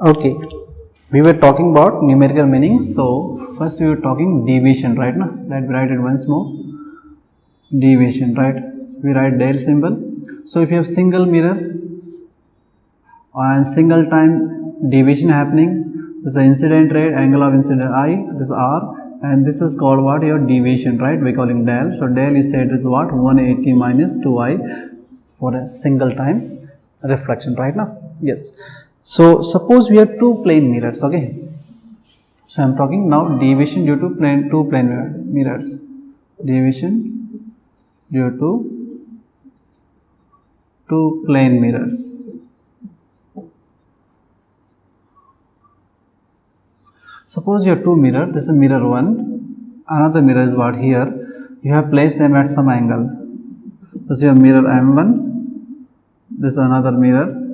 Okay, we were talking about numerical meaning. So first we were talking deviation, right? Now let's write it once more. Deviation, right? We write del symbol. So if you have single mirror and single time deviation happening, this is the incident rate, angle of incident I, this R, and this is called what? Your deviation, right? We're calling del. So del you said is what? 180 minus 2I for a single time reflection, right? Now yes. So suppose we have two plane mirrors, okay? So I'm talking now deviation due to two plane mirrors. Deviation due to two plane mirrors. Suppose you have two mirrors. This is mirror 1. Another mirror is what? Here. You have placed them at some angle. This is your mirror M1. This is another mirror.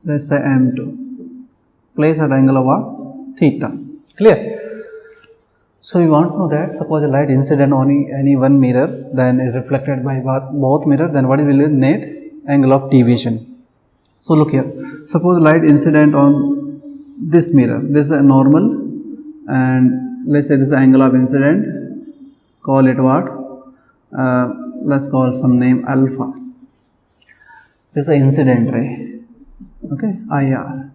Let's say M2. Place at angle of what? Theta. Clear? So you want to know that suppose a light incident on any one mirror, then is reflected by both mirror, then what will be the net angle of deviation? So look here. Suppose light incident on this mirror. This is a normal, and let's say this is angle of incident. Call it what? Let's call some name alpha. This is an incident ray. Okay, IR.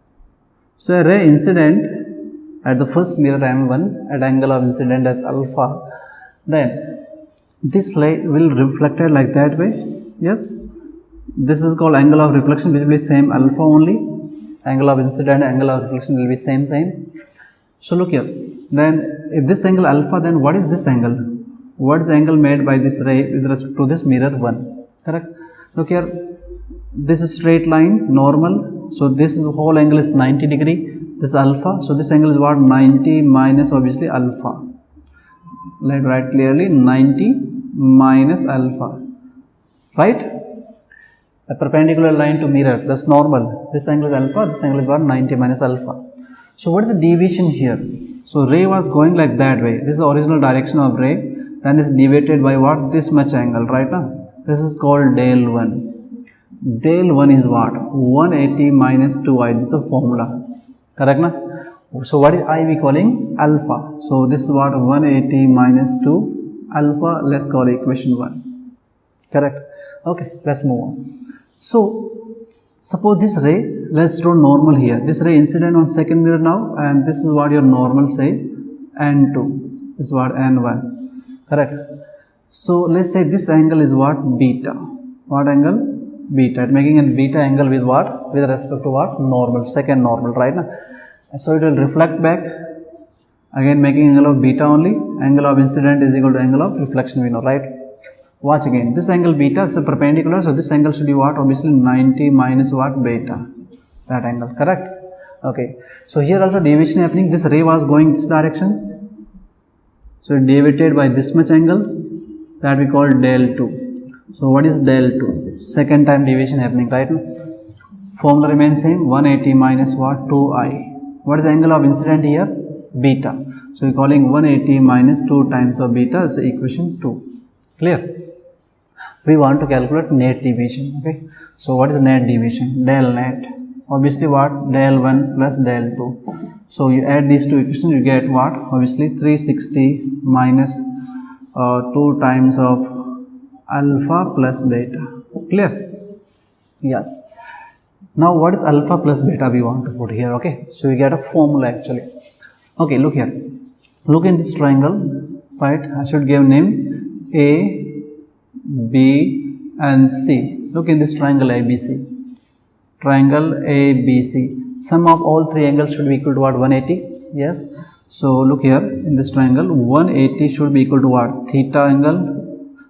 So a ray incident at the first mirror M1 at angle of incident as alpha, then this light will reflected like that way. Yes, this is called angle of reflection, which will be same alpha only. Angle of incident, angle of reflection will be same. So look here. Then if this angle alpha, then what is this angle? What is the angle made by this ray with respect to this mirror 1? Correct. Look here. This is straight line, normal. So this is whole angle is 90 degree. This is alpha. So this angle is what? 90 minus obviously alpha. Let's write clearly 90 minus alpha. Right? A perpendicular line to mirror. That's normal. This angle is alpha. This angle is what? 90 minus alpha. So what is the deviation here? So ray was going like that way. This is the original direction of ray. Then is deviated by what? This much angle. Right now. This is called del 1. Del 1 is what? 180 minus 2I. This is a formula. Correct na? So what is I we calling? Alpha. So this is what? 180 minus 2 alpha. Let's call equation 1. Correct? Okay, let's move on. So suppose this ray, let's draw normal here. This ray incident on second mirror now, and this is what your normal say N2. This is what N1. Correct? So let's say this angle is what? Beta. What angle? Beta. Making a beta angle with what? With respect to what? Normal, second normal, right now. So it will reflect back, again making angle of beta only. Angle of incident is equal to angle of reflection, we know, right? Watch again. This angle beta is a perpendicular, so this angle should be what? Obviously 90 minus what? Beta. That angle, correct? Okay. So here also deviation happening. This ray was going this direction. So it deviated by this much angle, that we call del 2. So what is del 2? Second time deviation happening, right? Formula remains same, 180 minus what? 2I. What is the angle of incident here? Beta. So we are calling 180 minus 2 times of beta as equation 2. Clear? We want to calculate net deviation. Okay. So what is net deviation? Del net. Obviously what? Del 1 plus del 2. So you add these two equations, you get what? Obviously 360 minus 2 times of alpha plus beta. Clear? Yes. Now what is alpha plus beta we want to put here? Okay. So we get a formula actually. Okay, look here. Look in this triangle, right? I should give name A, B and C. Look in this triangle ABC. Triangle ABC. Sum of all three angles should be equal to what? 180. Yes. So look here in this triangle, 180 should be equal to what? Theta angle.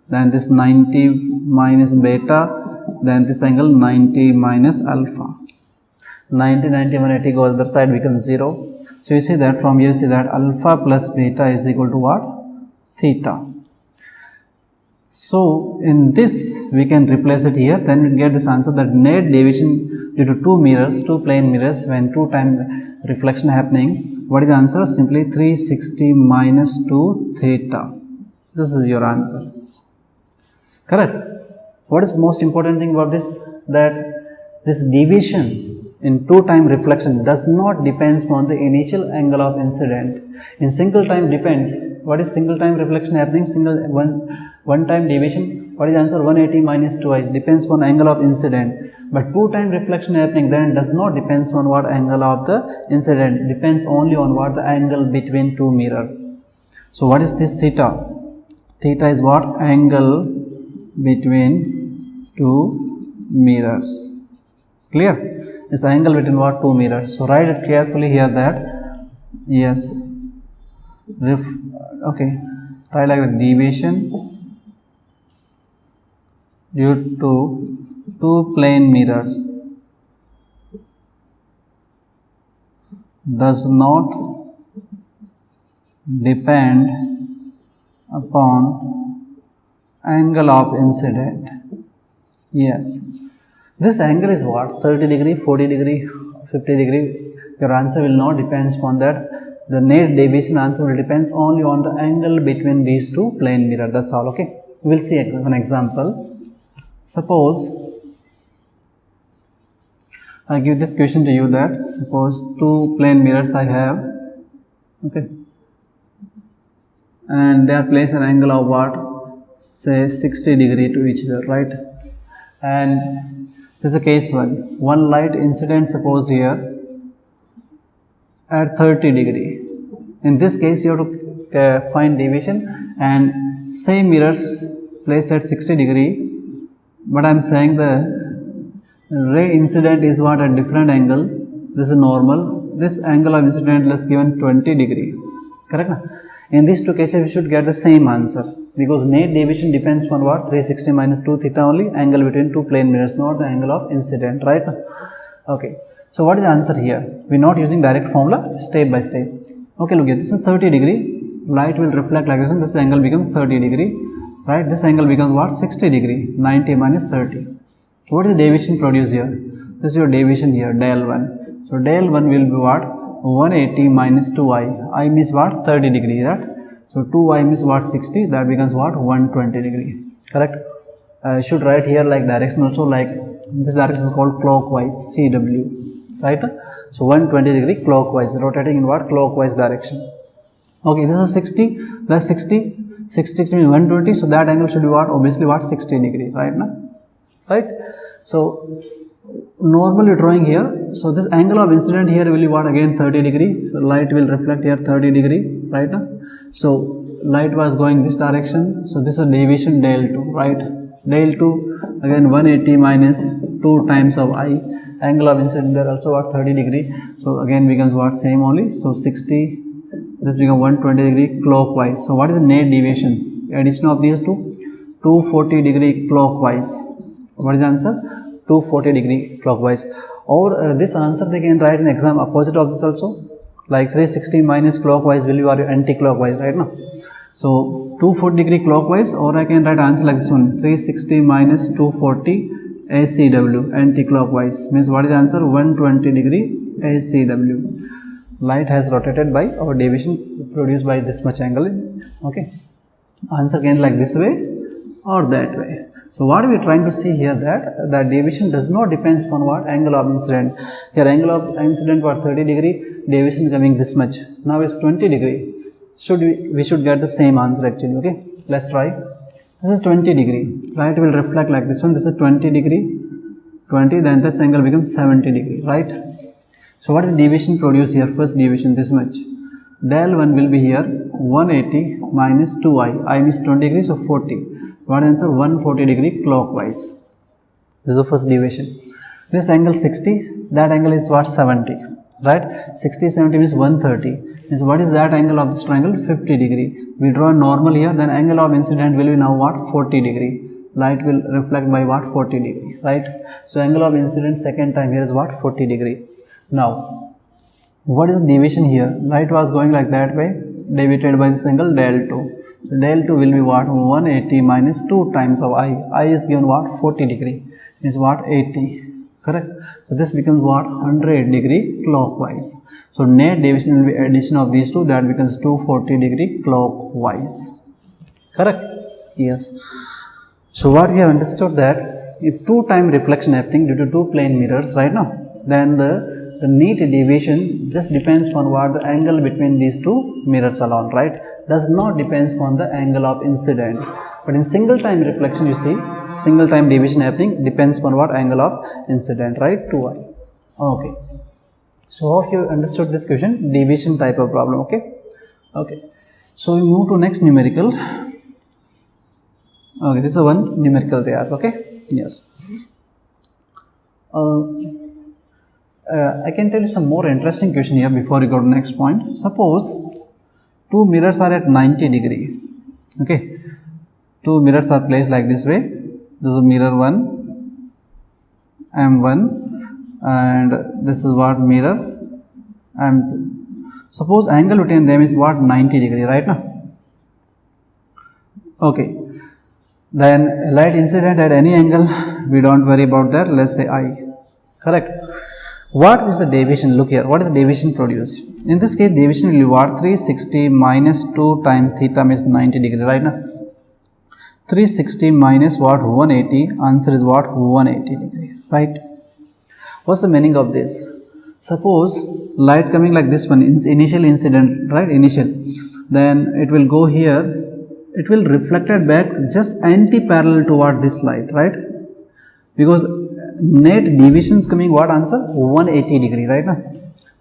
Then this 90 minus beta, then this angle 90 minus alpha. 90, 180 goes other side, becomes 0. So you see that from here, you see that alpha plus beta is equal to what? Theta. So in this we can replace it here, then we get this answer that net deviation due to two mirrors, two plane mirrors, when two time reflection happening. What is the answer? Simply 360 minus 2 theta. This is your answer. Correct. What is most important thing about this? That this deviation in two-time reflection does not depends on the initial angle of incident. In single time depends. What is single time reflection happening? One time deviation. What is the answer? 180 minus 2i depends on angle of incident. But two time reflection happening, then does not depends on what angle of the incident, depends only on what the angle between two mirror. So what is this theta? Theta is what? Angle between two mirrors. Clear? This angle between what? Two mirrors. So write it carefully here that yes, okay, try like the deviation due to two plane mirrors does not depend upon angle of incident. Yes, this angle is what? 30 degree, 40 degree, 50 degree. Your answer will not depends upon that. The net deviation answer will depends only on the angle between these two plane mirror. That's all. Okay, we'll see an example. Suppose I give this question to you that suppose two plane mirrors I have, okay, and they are placed an angle of what? Say 60 degree to each other, right? And this is a case one light incident, suppose here at 30 degree. In this case you have to find deviation, and same mirrors placed at 60 degree, but I am saying the ray incident is what? At different angle. This is normal. This angle of incident is given 20 degree. Correct? In these two cases we should get the same answer, because net deviation depends on what? 360 minus 2 theta only, angle between two plane mirrors, not the angle of incident, right? Okay, so what is the answer here? We are not using direct formula, step by step. Okay, look here, this is 30 degree, light will reflect like this, and this angle becomes 30 degree, right? This angle becomes what? 60 degree, 90 minus 30. What is the deviation produced here? This is your deviation here, del 1. So del 1 will be what? 180 minus 2i. I means what? 30 degree, right? So 2i means what? 60. That becomes what? 120 degree. Correct? I should write here like direction also, like this direction is called clockwise, CW, right? So 120 degree clockwise, rotating in what? Clockwise direction. Okay, this is 60 plus 60. 60 means 120. So that angle should be what? Obviously what? 60 degree, right? Right? So normally drawing here, so this angle of incident here will be what? Again 30 degree. So light will reflect here 30 degree, right? So light was going this direction, so this is deviation del 2, right? Del 2 again 180 minus 2 times of I, angle of incident there also what? 30 degree. So again becomes what? Same only. So 60, this becomes 120 degree clockwise. So what is the net deviation? Addition of these two, 240 degree clockwise. What is the answer? 240 degree clockwise. Or this answer they can write in exam opposite of this also, like 360 minus clockwise will be your anti-clockwise, right? Now so 240 degree clockwise, or I can write answer like this one, 360 minus 240 ACW, anti-clockwise, means what is the answer? 120 degree ACW. Light has rotated by, or deviation produced by this much angle. Okay, answer can like this way or that way. So what we are trying to see here, that the deviation does not depends upon what? Angle of incident. Here angle of incident was 30 degree, deviation coming this much. Now it's 20 degree. We should get the same answer actually. Okay, let's try. This is 20 degree. Light will reflect like this one. This is 20 degree, 20. Then this angle becomes 70 degree, right? So what is the deviation produced here? First deviation this much. Del 1 will be here 180 minus 2i. I means 20 degrees, so 40. What answer? 140 degree clockwise. This is the first deviation. This angle 60, that angle is what? 70, right? 60, 70 means 130. Means what is that angle of this triangle? 50 degree. We draw a normal here, then angle of incident will be now what? 40 degree. Light will reflect by what? 40 degree, right? So angle of incident second time here is what? 40 degree. Now, what is deviation here? Light was going like that way, deviated by this angle del 2. So del 2 will be what? 180 minus 2 times of I. I is given what? 40 degree. Is what? 80. Correct? So this becomes what? 100 degree clockwise. So net deviation will be addition of these two, that becomes 240 degree clockwise. Correct? Yes. So what we have understood, that if two time reflection happening due to two plane mirrors, right now, then the neat deviation just depends on what the angle between these two mirrors alone, right? Does not depends on the angle of incident. But in single time reflection, you see single time deviation happening depends on what angle of incident, right? 2i. Okay. So hope you understood this question, deviation type of problem. Okay. Okay. So we move to next numerical. Okay, this is one numerical they ask. Okay. Yes. I can tell you some more interesting question here before we go to next point. Suppose two mirrors are at 90 degree. Okay. Two mirrors are placed like this way. This is mirror 1, M1, and this is what mirror M2. Suppose angle between them is what, 90 degree, right now? Okay. Then light incident at any angle, we don't worry about that. Let's say I. Correct. What is the deviation? Look here. What is the deviation produced? In this case, deviation will be what? 360 minus 2 times theta means 90 degree, right now? 360 minus what? 180. Answer is what? 180 degree, right? What's the meaning of this? Suppose light coming like this one, initial incident, right? Initial. Then it will go here. It will reflected back just anti-parallel toward this light, right? Because net deviation is coming what answer? 180 degree, right now?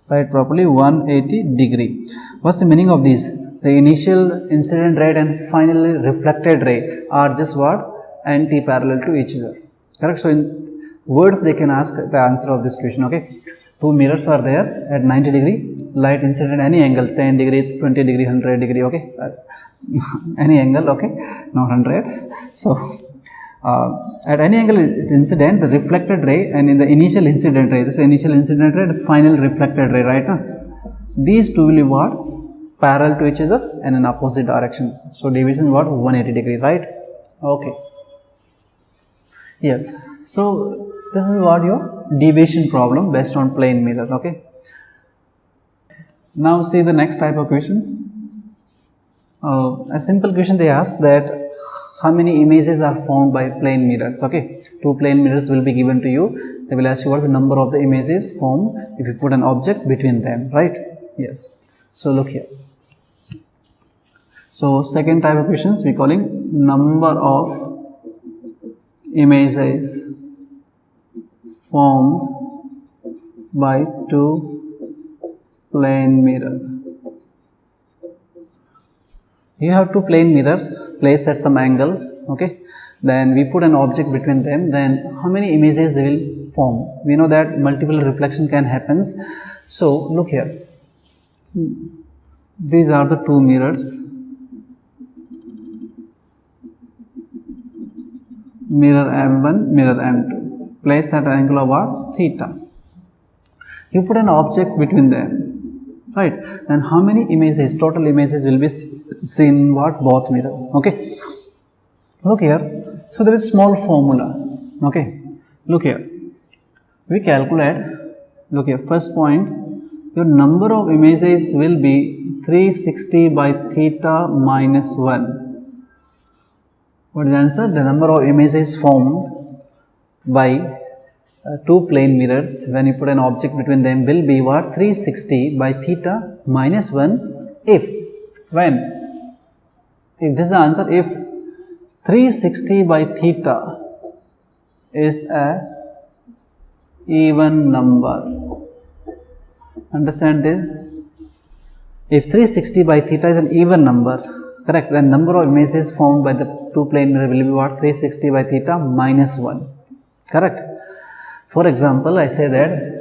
Write properly, 180 degree. What's the meaning of this? The initial incident ray and finally reflected ray are just what? Anti-parallel to each other. Correct? So in words they can ask the answer of this question. Okay. Two mirrors are there at 90 degree. Light incident any angle, 10 degree, 20 degree, 100 degree. Okay. Any angle. Okay. Not 100. So at any angle incident, the reflected ray and in the initial incident ray, this initial incident ray, the final reflected ray, right? These two will be what? Parallel to each other and in opposite direction. So deviation is what? 180 degree, right? Okay. Yes. So this is what your deviation problem based on plane mirror. Okay. Now see the next type of questions. A simple question they ask that how many images are formed by plane mirrors. Okay, two plane mirrors will be given to you. They will ask you what's the number of the images formed if you put an object between them, right? Yes. So look here. So second type of questions we calling number of images formed by two plane mirror. You have two plane mirrors placed at some angle, okay, then we put an object between them, then how many images they will form? We know that multiple reflection can happen. So look here, these are the two mirrors, mirror M1, mirror M2, placed at an angle of what? Theta. You put an object between them, right? Then how many images, total images will be seen in what? Both mirror. Okay. Look here. So there is small formula. Okay. Look here. We calculate. Look here. First point. Your number of images will be 360 by theta minus 1. What is the answer? The number of images formed by two plane mirrors when you put an object between them will be what? 360 by theta minus 1 if this is the answer, if 360 by theta is a even number. Understand this? If 360 by theta is an even number, correct, then number of images formed by the two plane mirror will be what? 360 by theta minus 1. Correct. For example, I say that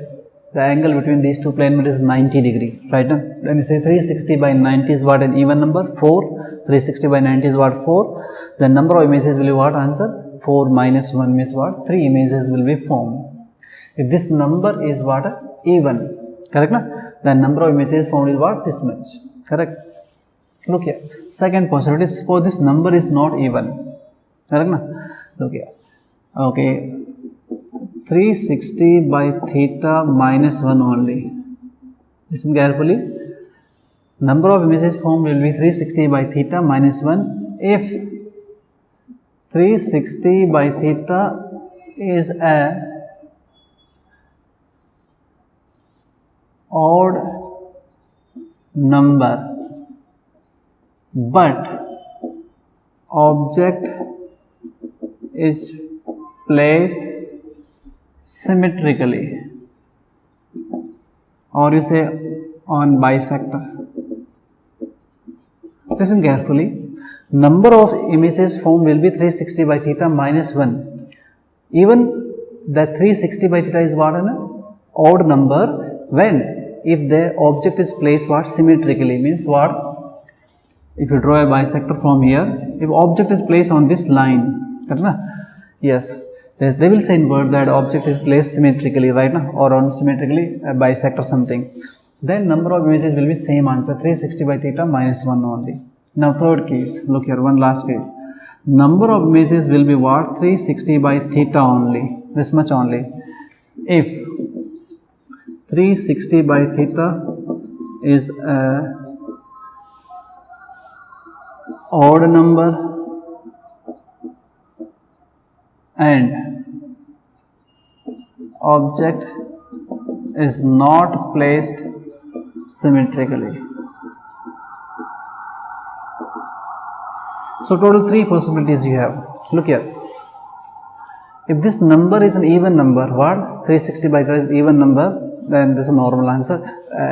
the angle between these two plane mirrors is 90 degree, right? Then you say 360 by 90 is what? An even number? 4. 360 by 90 is what? 4. The number of images will be what? Answer? 4 minus 1 means what? 3 images will be formed. If this number is what? Even. Correct? Na? The number of images formed is what? This much. Correct? Look here. Second possibility, suppose this number is not even. Correct? Na? Look here. Okay. 360 by theta minus 1 only. Listen carefully. Number of images formed will be 360 by theta minus 1 if 360 by theta is a odd number but object is placed symmetrically, or you say on bisector. Listen carefully. Number of images formed will be 360 by theta minus 1. Even the 360 by theta is what? An odd number when if the object is placed what? Symmetrically. Means what? If you draw a bisector from here, if object is placed on this line, yes, they will say in word that object is placed symmetrically, right now, or on symmetrically a bisector something. Then number of images will be same answer, 360 by theta minus 1 only. Now third case, look here, one last case. Number of images will be what? 360 by theta only, this much only. If 360 by theta is a odd number and object is not placed symmetrically. So total 3 possibilities you have. Look here. If this number is an even number, what? 360 by 3 is even number, then this is a normal answer.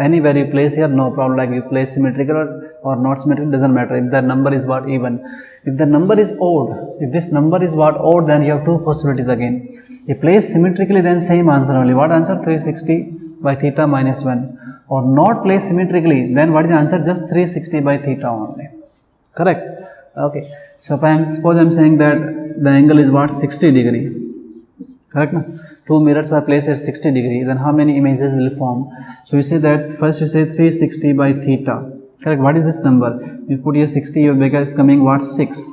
Anywhere you place here, no problem. Like you place symmetrical or not symmetrical, doesn't matter. If that number is what? Even. If the number is odd, if this number is what? Odd, then you have 2 possibilities again. If placed symmetrically, then same answer only. What answer? 360 by theta minus 1. Or not placed symmetrically, then what is the answer? Just 360 by theta only. Correct? Okay. So suppose I am saying that the angle is what? 60 degree. Correct? No? 2 mirrors are placed at 60 degree. Then how many images will form? So you say that first you say 360 by theta. Correct? What is this number? You put here 60, your bigger is coming what? 6.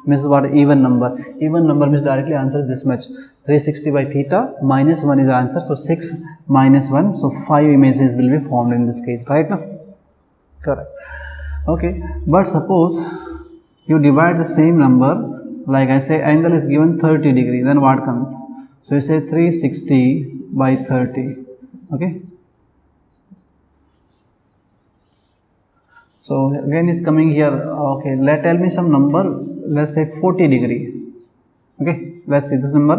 Means what? Even number. Even number means directly answer this much. 360 by theta minus 1 is the answer. So 6 minus 1. So 5 images will be formed in this case. Right now? Correct. Okay. But suppose you divide the same number, like I say angle is given 30 degree, then what comes? So you say 360 by 30. Okay. So again is coming here. Okay, tell me some number. Let's say 40 degree. Okay, let's see this number.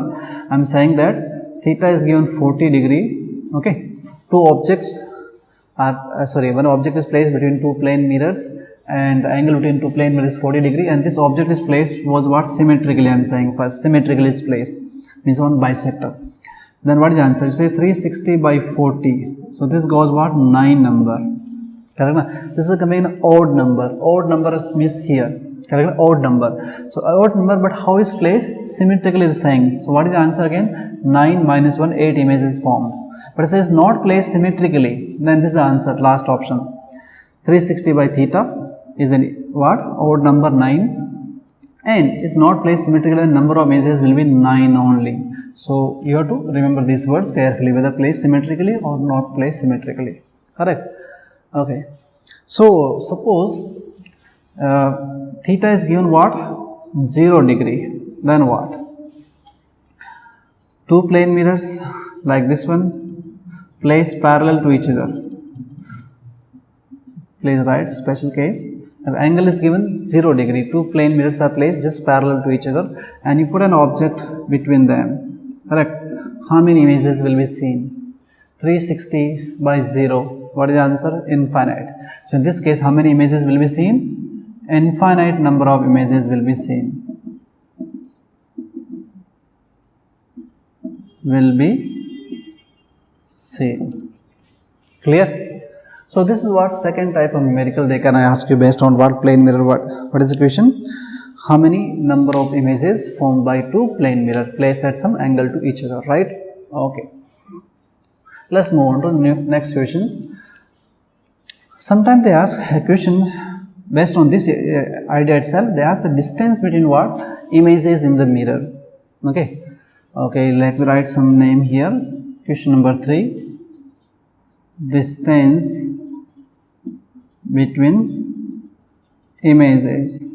I'm saying that theta is given 40 degree. Okay, two objects are one object is placed between two plane mirrors, and the angle between two plane mirrors is 40 degree, and this object is placed was what? Symmetrically. I'm saying first symmetrically is placed, means on bisector. Then what is the answer? You say 360 by 40. So this goes what? 9 number. Correct? This is coming an odd number. Odd number is missed here. Correct? Odd number. So odd number, but how is placed? Symmetrically the same. So what is the answer again? 9 minus 1, 8 images is formed. But it says not placed symmetrically. Then this is the answer. Last option. 360 by theta is an what? Odd number 9, and is not placed symmetrically. The number of images will be 9 only. So you have to remember these words carefully, whether placed symmetrically or not placed symmetrically. Correct? Okay. So suppose theta is given what? 0 degree. Then what? Two plane mirrors like this one placed parallel to each other. Please write special case. If angle is given 0 degree, two plane mirrors are placed just parallel to each other, and you put an object between them. Correct? How many images will be seen? 360 by 0. What is the answer? Infinite. So in this case, how many images will be seen? Infinite number of images will be seen. Will be seen. Clear? So this is what second type of numerical they can ask you based on what plane mirror, what is the question? How many number of images formed by two plane mirror placed at some angle to each other, right? Okay. Let's move on to next questions. Sometimes they ask a question based on this idea itself. They ask the distance between what? Images in the mirror. Okay. Okay, let me write some name here. Question number 3. Distance between images.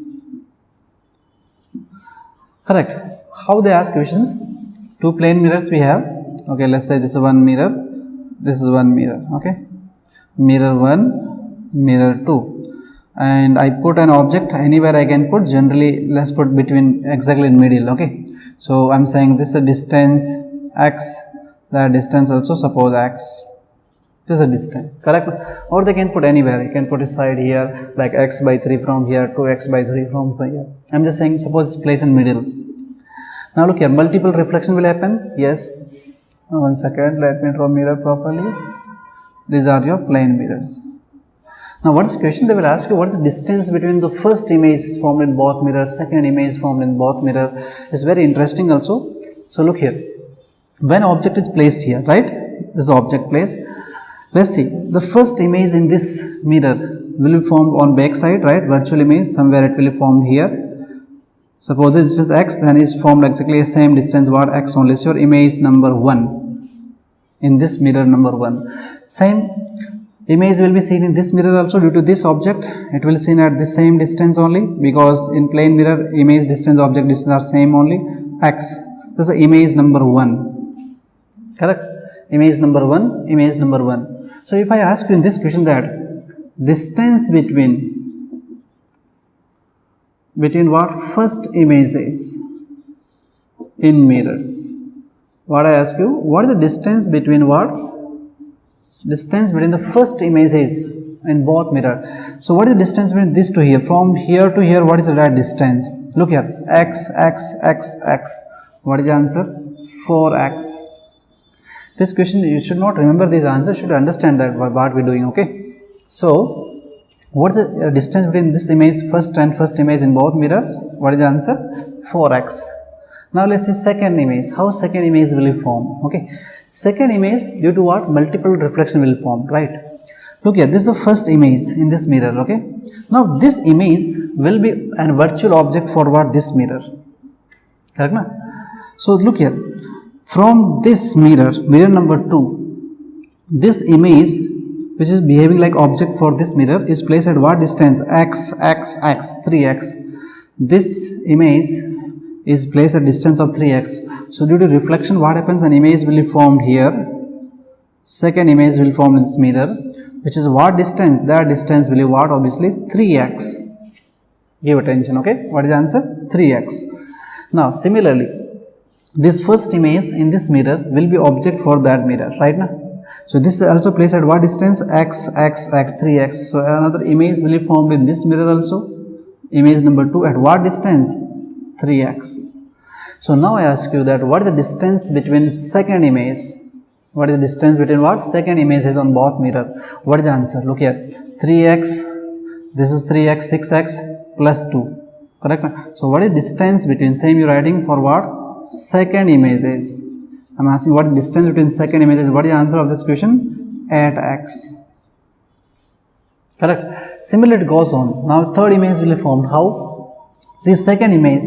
Correct. How they ask questions? Two plane mirrors we have. Okay, let's say this is one mirror, this is one mirror. Okay, mirror 1, mirror 2, and I put an object anywhere I can put. Generally let's put between exactly in middle. Okay, so I'm saying this is a distance x, that distance also suppose x, this is a distance, correct? Or they can put anywhere, you can put a side here like x by 3 from here to x by 3 from here. I'm just saying suppose it's placed in middle. Now look here, multiple reflection will happen. Yes, one second, let me draw mirror properly. These are your plane mirrors. Now what's the question they will ask you? What is the distance between the first image formed in both mirrors, second image formed in both mirror? It's very interesting also. So look here, when object is placed here, right, this object placed, let's see, the first image in this mirror will be formed on back side, right, virtual image, somewhere it will be formed here. Suppose this distance x, then is formed exactly the same distance what x only. So your image number 1 in this mirror number 1. Same image will be seen in this mirror also. Due to this object, it will be seen at the same distance only, because in plane mirror image distance, object distance are same only, x. This is image number 1, correct? Image number 1, image number 1. So if I ask you in this question that distance between what first images in mirrors, what I ask you, what is the distance between what? Distance between the first images in both mirror. So what is the distance between this to here? From here to here, what is that distance? Look here, x, x, x, x. What is the answer? 4x. This question you should not remember this answer, should understand that what we're doing. Okay, so what is the distance between this image first and first image in both mirrors? What is the answer? 4x. Now let's see second image. How second image will be formed? Okay, second image due to what? Multiple reflection will form, right? Look here, this is the first image in this mirror. Okay, now this image will be a virtual object for what? This mirror, correct na? So look here, from this mirror, mirror number 2, this image which is behaving like object for this mirror is placed at what distance? X, x, x, 3x. This image is placed at distance of 3x. So due to reflection, what happens? An image will be formed here. Second image will form in this mirror, which is what distance? That distance will be what? Obviously 3x. Give attention, okay? What is the answer? 3x. Now similarly, this first image in this mirror will be object for that mirror, right now? So this is also placed at what distance? X, x, x, 3x. So another image will be formed in this mirror also. Image number 2 at what distance? 3x. So now I ask you that what is the distance between second image? What is the distance between what? Second images on both mirror. What is the answer? Look here, 3x, this is 3x, 6x plus 2, correct? So what is distance between, same you writing for what? Second images. I'm asking what distance between second images. What is the answer of this question? 8x, correct? Similarly it goes on. Now third image will be formed. How? This second image,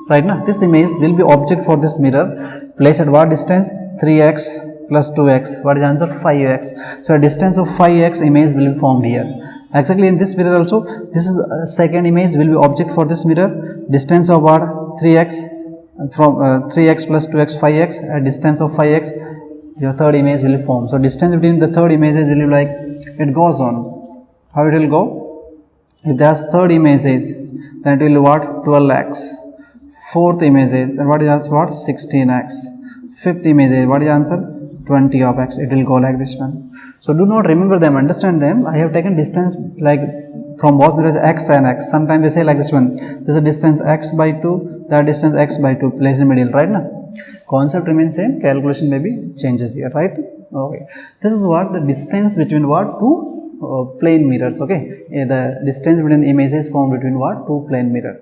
right now, this image will be object for this mirror, placed at what distance? 3x plus 2x. What is the answer? 5x. So a distance of 5x image will be formed here. Exactly in this mirror also, this is a second image will be object for this mirror. Distance of what? 3x. From 3x plus 2x, 5x, a distance of 5x, your third image will be formed. So distance between the third images will be like, it goes on. How it will go? If there's third images, then it will be what? 12x. Fourth images, then what is what? 16x. Fifth images, what is the answer? 20 of x. It will go like this one. So do not remember them, understand them. I have taken distance like from both mirrors x and x. Sometimes they say like this one, this is a distance x by 2, that distance x by 2, place in middle, right now? Concept remains same, calculation maybe changes here, right? Okay, this is what the distance between what? Two plane mirrors. Okay, the distance between the images formed between what? Two plane mirror.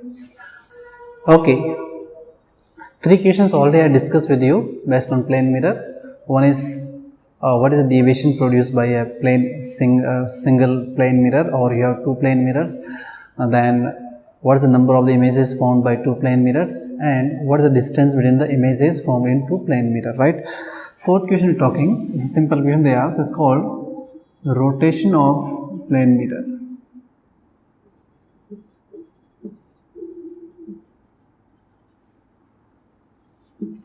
Okay, three questions already I discussed with you based on plane mirror. One is what is the deviation produced by a plane single plane mirror, or you have two plane mirrors? Then what is the number of the images formed by two plane mirrors, and what is the distance between the images formed in two plane mirror, right? Fourth question we're talking is a simple question they ask, is called rotation of plane mirror.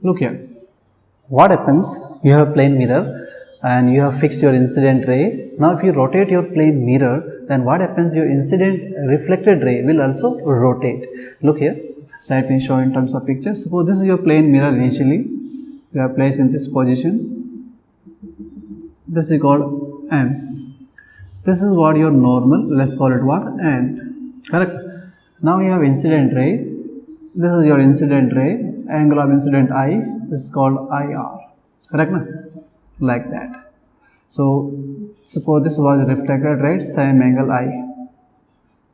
Look here, what happens? You have a plane mirror and you have fixed your incident ray. Now if you rotate your plane mirror, then what happens, your incident reflected ray will also rotate. Look here, let me show in terms of picture. Suppose this is your plane mirror. Initially you have placed in this position, this is called M. This is what your normal, let's call it what, end. Correct. Now you have incident ray, this is your incident ray, angle of incident I, this is called IR. Correct na? Like that. So suppose this was reflected ray, same angle I,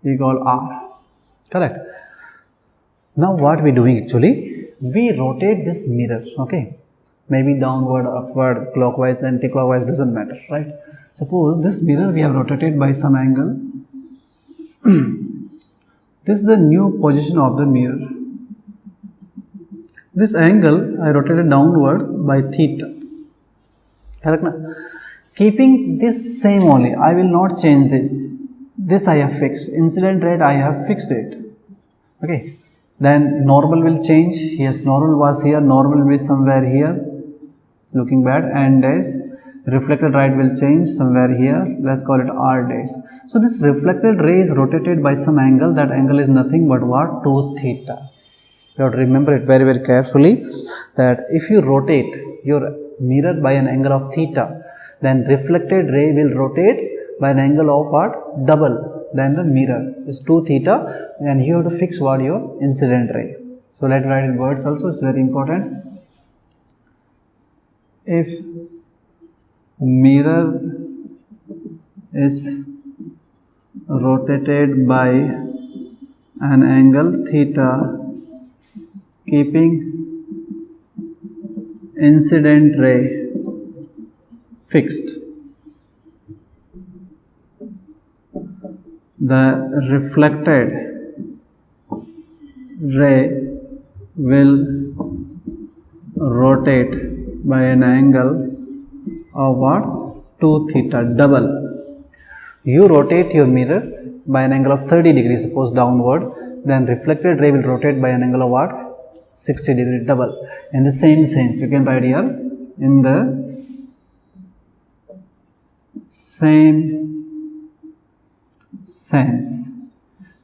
we call R. Correct. Now what we doing actually, we rotate this mirror, okay, maybe downward, upward, clockwise, anti-clockwise, doesn't matter, right? Suppose this mirror we have rotated by some angle. This is the new position of the mirror. This angle I rotated downward by theta. Correct na? Keeping this same only, I will not change this. This I have fixed. Incident rate I have fixed it. Okay. Then normal will change. Yes, normal was here. Normal will be somewhere here. Looking bad. And days. Reflected light will change somewhere here. Let's call it R days. So this reflected ray is rotated by some angle. That angle is nothing but what? 2 theta. You have to remember it very, very carefully, that if you rotate your mirror by an angle of theta, then reflected ray will rotate by an angle of what? Double than the mirror is 2 theta, and you have to fix what? Your incident ray. So let's write in words also, it's very important. If mirror is rotated by an angle theta, keeping incident ray fixed, the reflected ray will rotate by an angle of what? 2 theta, double. You rotate your mirror by an angle of 30 degrees, suppose downward, then reflected ray will rotate by an angle of what? 60 degree, double. In the same sense, you can write here, in the same sense,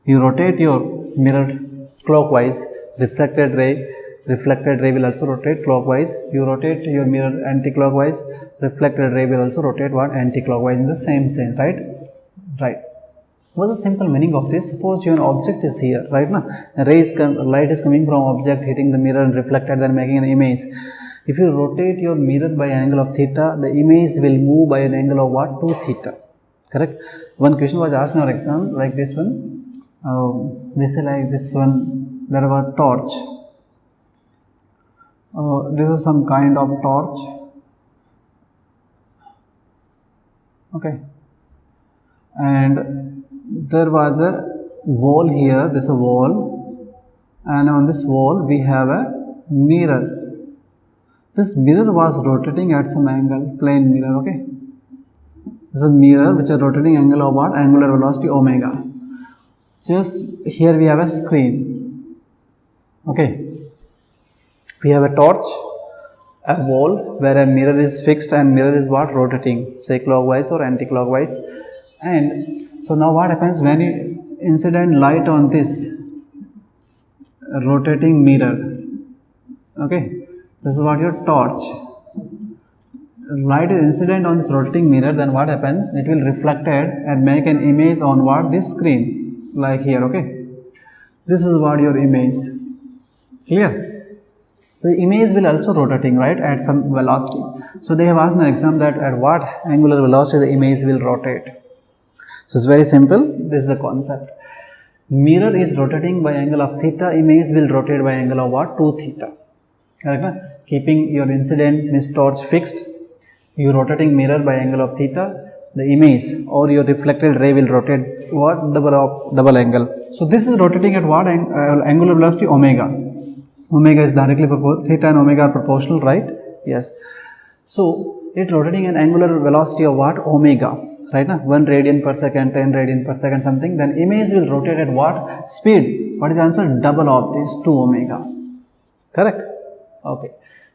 you rotate your mirror clockwise, reflected ray will also rotate clockwise. You rotate your mirror anti-clockwise, reflected ray will also rotate what? Anti-clockwise, in the same sense, right? Right. What's the simple meaning of this? Suppose your object is here, right now, light is coming from object, hitting the mirror and reflected, then making an image. If you rotate your mirror by an angle of theta, the image will move by an angle of what? 2 theta. Correct. One question was asked in our exam, like this one. This is like this one. There was a torch. This is some kind of torch. Okay. And there was a wall here. This is a wall, and on this wall we have a mirror. This mirror was rotating at some angle, plane mirror. Okay. This is a mirror which is rotating angle of what? Angular velocity omega. Just here we have a screen. Okay. We have a torch, a wall where a mirror is fixed, and mirror is what? Rotating, say clockwise or anti-clockwise. And so now what happens when you incident light on this rotating mirror? Okay. This is what your torch. Light is incident on this rotating mirror, then what happens? It will reflected and make an image on what? This screen, like here. Okay. This is what your image. Clear? So the image will also rotating, right, at some velocity. So they have asked in an exam that at what angular velocity the image will rotate. So it's very simple. This is the concept. Mirror is rotating by angle of theta. Image will rotate by angle of what? 2 theta. Correct? Keeping your incident means torch fixed. You rotating mirror by angle of theta. The image or your reflected ray will rotate what? Double angle. So this is rotating at what angular velocity? Omega. Omega is directly proportional. Theta and omega are proportional, right? Yes. So it rotating an angular velocity of what? Omega. Right now, 1 radian per second, 10 radian per second, something. Then image will rotate at what speed? What is the answer? Double of this, 2 omega. Correct? Okay.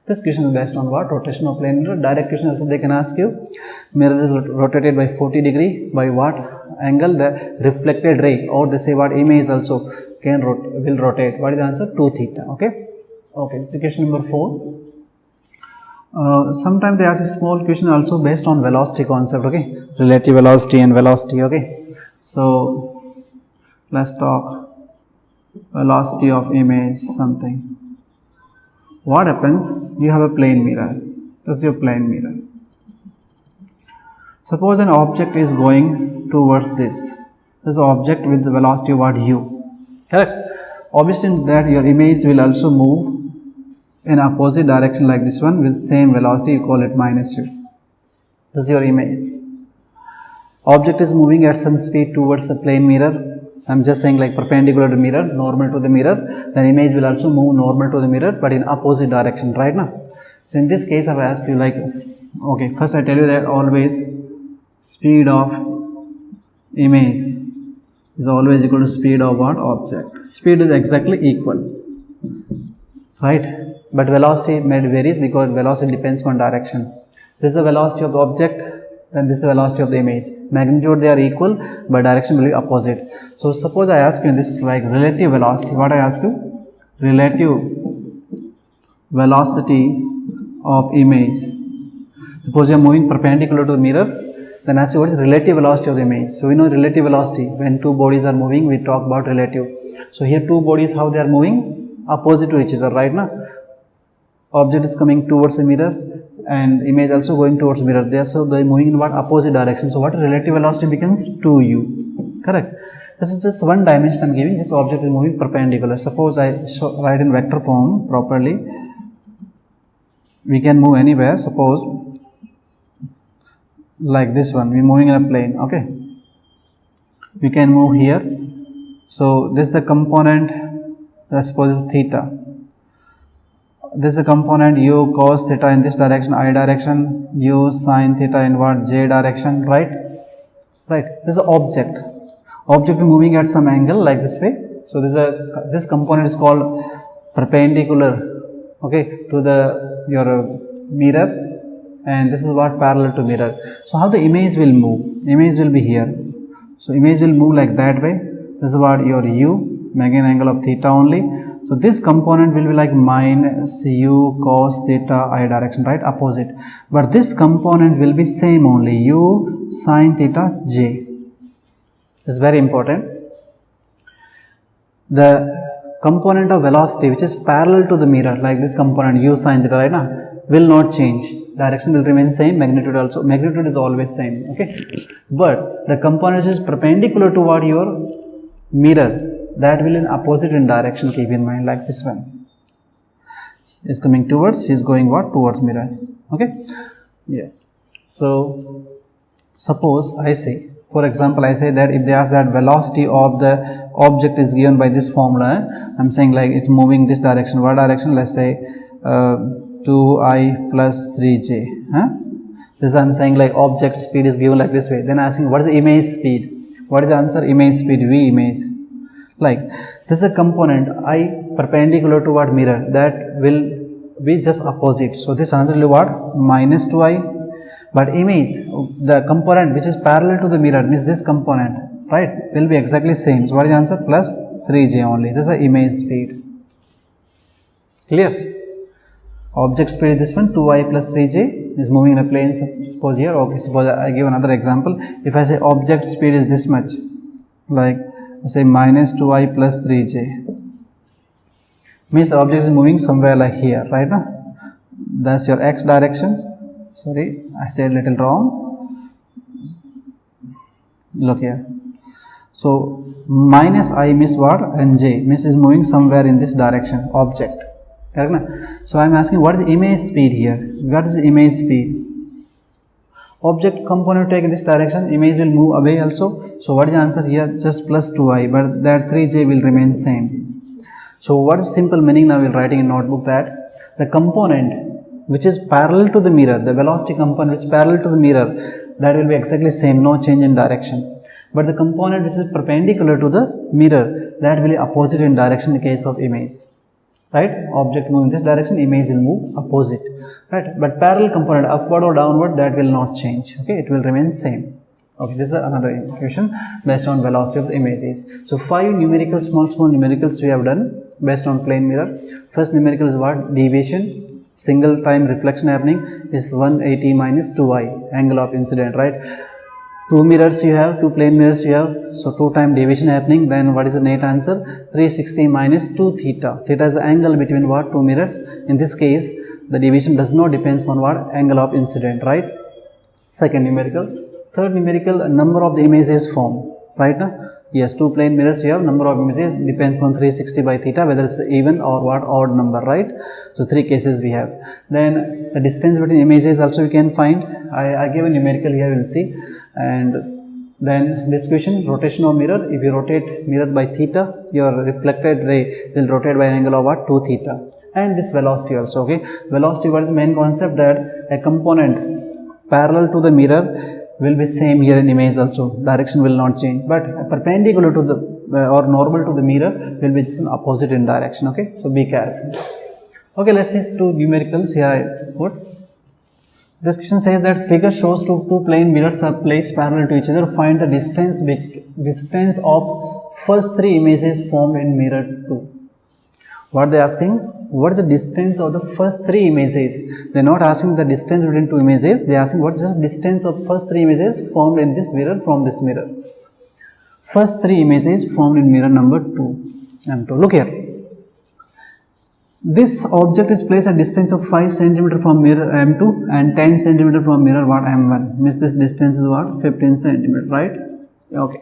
This question is based on what? Rotation of plane mirror. Direct question also they can ask you, mirror is rotated by 40 degree, by what angle? The reflected ray, or they say what, image also will rotate. What is the answer? 2 theta. Okay. Okay, this is question number 4. Sometimes they ask a small question also based on velocity concept. Okay, relative velocity and velocity. Okay, so let's talk velocity of image something. What happens? You have a plane mirror. This is your plane mirror. Suppose an object is going towards this object with the velocity of what, u. Correct. Obviously that your image will also move in opposite direction like this one with same velocity. You call it minus u. This is your image. Object is moving at some speed towards a plane mirror. So I'm just saying like perpendicular to mirror, normal to the mirror. Then image will also move normal to the mirror, but in opposite direction, right now. So in this case, I will ask you like, okay, first I tell you that always speed of image is always equal to speed of what? Object. Speed is exactly equal, right? But velocity varies because velocity depends on direction. This is the velocity of the object. Then this is the velocity of the image. Magnitude they are equal, but direction will be opposite. So suppose I ask you this like relative velocity. What I ask you? Relative velocity of image. Suppose you are moving perpendicular to the mirror. Then ask you what is relative velocity of the image. So we know relative velocity. When two bodies are moving, we talk about relative. So here two bodies, how they are moving? Opposite to each other, right now. Object is coming towards the mirror, and image also going towards mirror there, so they are moving in what? Opposite direction. So what relative velocity becomes? 2u. Correct. This is just one dimension I am giving. This object is moving perpendicular. Suppose I write in vector form properly. We can move anywhere. Suppose like this one, we are moving in a plane. Okay, we can move here. So this is the component. Let's suppose this is theta. This is a component u cos theta in this direction, I direction, u sin theta in what? J direction, right? Right. This is an object. Object moving at some angle like this way. So this component is called perpendicular, okay, to your mirror, and this is what? Parallel to mirror. So how the image will move? Image will be here. So image will move like that way. This is what? Your u, making angle of theta only. So this component will be like minus u cos theta I direction, right? Opposite. But this component will be same only, u sin theta j. It's very important. The component of velocity which is parallel to the mirror, like this component u sin theta, right now, will not change. Direction will remain same, magnitude also. Magnitude is always same, okay? But the component which is perpendicular toward your mirror, that will in opposite in direction, keep in mind, like this one is coming towards, is going what? Towards mirror. Okay, yes. So suppose I say, for example, I say that if they ask that velocity of the object is given by this formula, I'm saying like it's moving this direction. What direction? Let's say 2i plus 3j. This I'm saying like object speed is given like this way. Then asking what is the image speed? What is the answer? Image speed, v image. Like this is a component I perpendicular to what? Mirror, that will be just opposite. So this answer will be what? Minus 2i. But image, the component which is parallel to the mirror, means this component, right, will be exactly same. So what is the answer? Plus 3j only. This is the image speed. Clear? Object speed is this one, 2i plus 3j is moving in a plane. Suppose here, okay, suppose I give another example. If I say object speed is this much, like say minus 2i plus 3j, means object is moving somewhere like here, right now. That's your x direction. Sorry, I said little wrong. Look here. So minus I means what? And j means is moving somewhere in this direction, object. Correct na? So I am asking what is image speed here? What is the image speed? Object component take in this direction, image will move away also. So what is the answer here? Just plus 2i, but that 3j will remain same. So what is simple meaning now? We are writing in notebook that the component which is parallel to the mirror, the velocity component which is parallel to the mirror, that will be exactly same, no change in direction. But the component which is perpendicular to the mirror, that will be opposite in direction in the case of image. right? Object move in this direction, image will move opposite, right? But parallel component, upward or downward, that will not change, okay? It will remain same. Okay, this is another equation based on velocity of the images. So 5 numericals, small numericals we have done based on plane mirror. First numerical is what? Deviation. Single time reflection happening is 180 minus 2i, angle of incident, right? Two mirrors you have, two plane mirrors you have, so 2 time deviation happening. Then what is the net answer? 360 minus 2 theta. Theta is the angle between what? Two mirrors. In this case, the deviation does not depends on what? Angle of incident, right? Second numerical. Third numerical, number of the images formed, right? Yes, two plane mirrors you have, number of images depends on 360 by theta, whether it's even or what? Odd number, right? So 3 cases we have. Then the distance between images also we can find. I give a numerical here, we'll see. And then this question, rotation of mirror. If you rotate mirror by theta, your reflected ray will rotate by an angle of what? 2 theta. And this velocity also, okay? Velocity, what is the main concept? That a component parallel to the mirror will be same here in image also, direction will not change, but perpendicular to the or normal to the mirror will be just in opposite in direction, okay? So be careful. Okay, let's see 2 numericals here I put. This question says that figure shows two plane mirrors are placed parallel to each other. Find the distance of first 3 images formed in mirror 2. What they asking? What is the distance of the first 3 images? They are not asking the distance between 2 images. They are asking what is the distance of first 3 images formed in this mirror from this mirror. First 3 images formed in mirror number 2 and 2. Look here. This object is placed at distance of 5 cm from mirror M2 and 10 cm from mirror what? M1. Means this distance is what? 15 cm, right? Okay.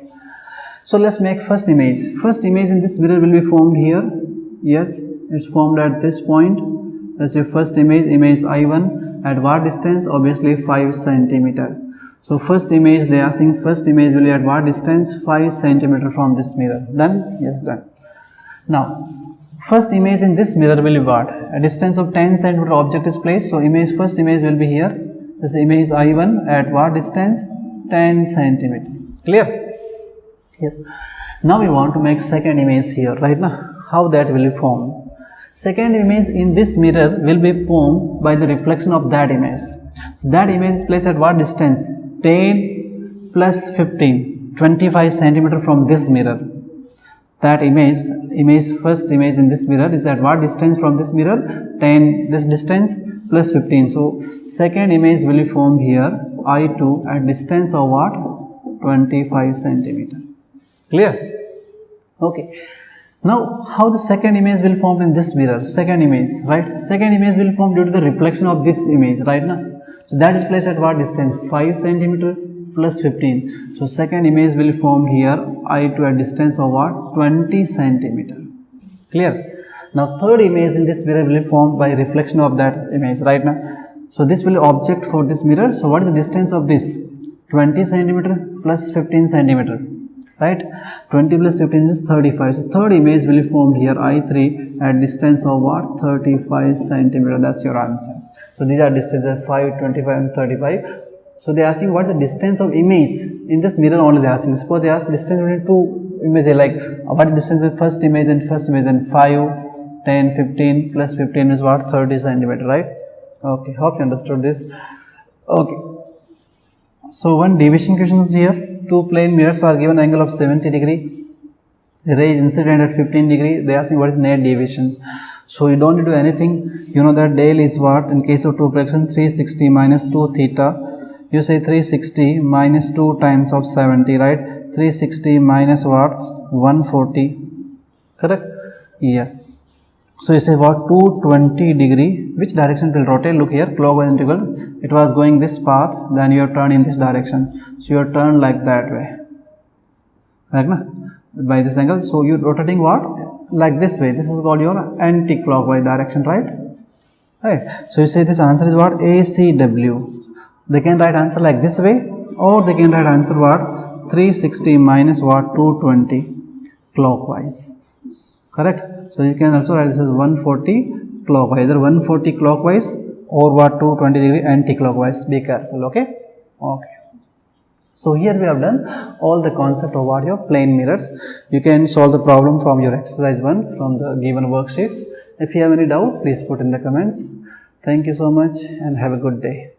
So let's make first image. First image in this mirror will be formed here. Yes, it's formed at this point. That's your first image, image I1 at what distance? Obviously 5 cm. So first image, they are asking first image will be at what distance? 5 cm from this mirror. Done? Yes, done. Now, first image in this mirror will be what? A distance of 10 cm object is placed. So first image will be here. This image I1 at what distance? 10 cm. Clear? Yes. Now we want to make second image here, right now. How that will be formed? Second image in this mirror will be formed by the reflection of that image. So that image is placed at what distance? 10 plus 15, 25 cm from this mirror. That first image in this mirror is at what distance from this mirror? 10, this distance plus 15. So second image will be formed here, I2 at distance of what? 25 cm. Clear? Okay. Now, how the second image will form in this mirror? Second image, right? Second image will form due to the reflection of this image, right now. So that is placed at what distance? 5 cm plus 15. So second image will form here, I2 at distance of what? 20 cm. Clear? Now third image in this mirror will be formed by reflection of that image, right now. So this will be object for this mirror. So what is the distance of this? 20 cm plus 15 cm. Right, 20 plus 15 is 35. So third image will be formed here, I3 at distance of what? 35 cm. That's your answer. So these are distances 5, 25 and 35. So they are asking what is the distance of image in this mirror only. They are asking. Suppose they ask distance between 2 images, like what is distance of first image and first image, then 5, 10, 15 plus 15 is what? 30 cm, right? Okay, hope you understood this. Okay. So one deviation question is here. Two plane mirrors are given angle of 70 degree. The ray is incident at 15 degree. They are asking what is net deviation. So you don't need to do anything. You know that del is what? In case of two projection, 360 minus 2 theta. You say 360 minus 2 times of 70, right? 360 minus what? 140. Correct? Yes. So you say what? 220 degree. Which direction it will rotate? Look here, clockwise integral. It was going this path, then you have turned in this direction. So you have turned like that way. Right, na? By this angle. So you are rotating what? Like this way. This is called your anti-clockwise direction, right? Right. So you say this answer is what? ACW. They can write answer like this way, or they can write answer what? 360 minus what? 220 clockwise. Correct? So you can also write this as 140 clockwise, either 140 clockwise or what? 220 degree anti-clockwise. Be careful, okay? Okay. So here we have done all the concept of what? Your plane mirrors. You can solve the problem from your exercise 1 from the given worksheets. If you have any doubt, please put in the comments. Thank you so much and have a good day.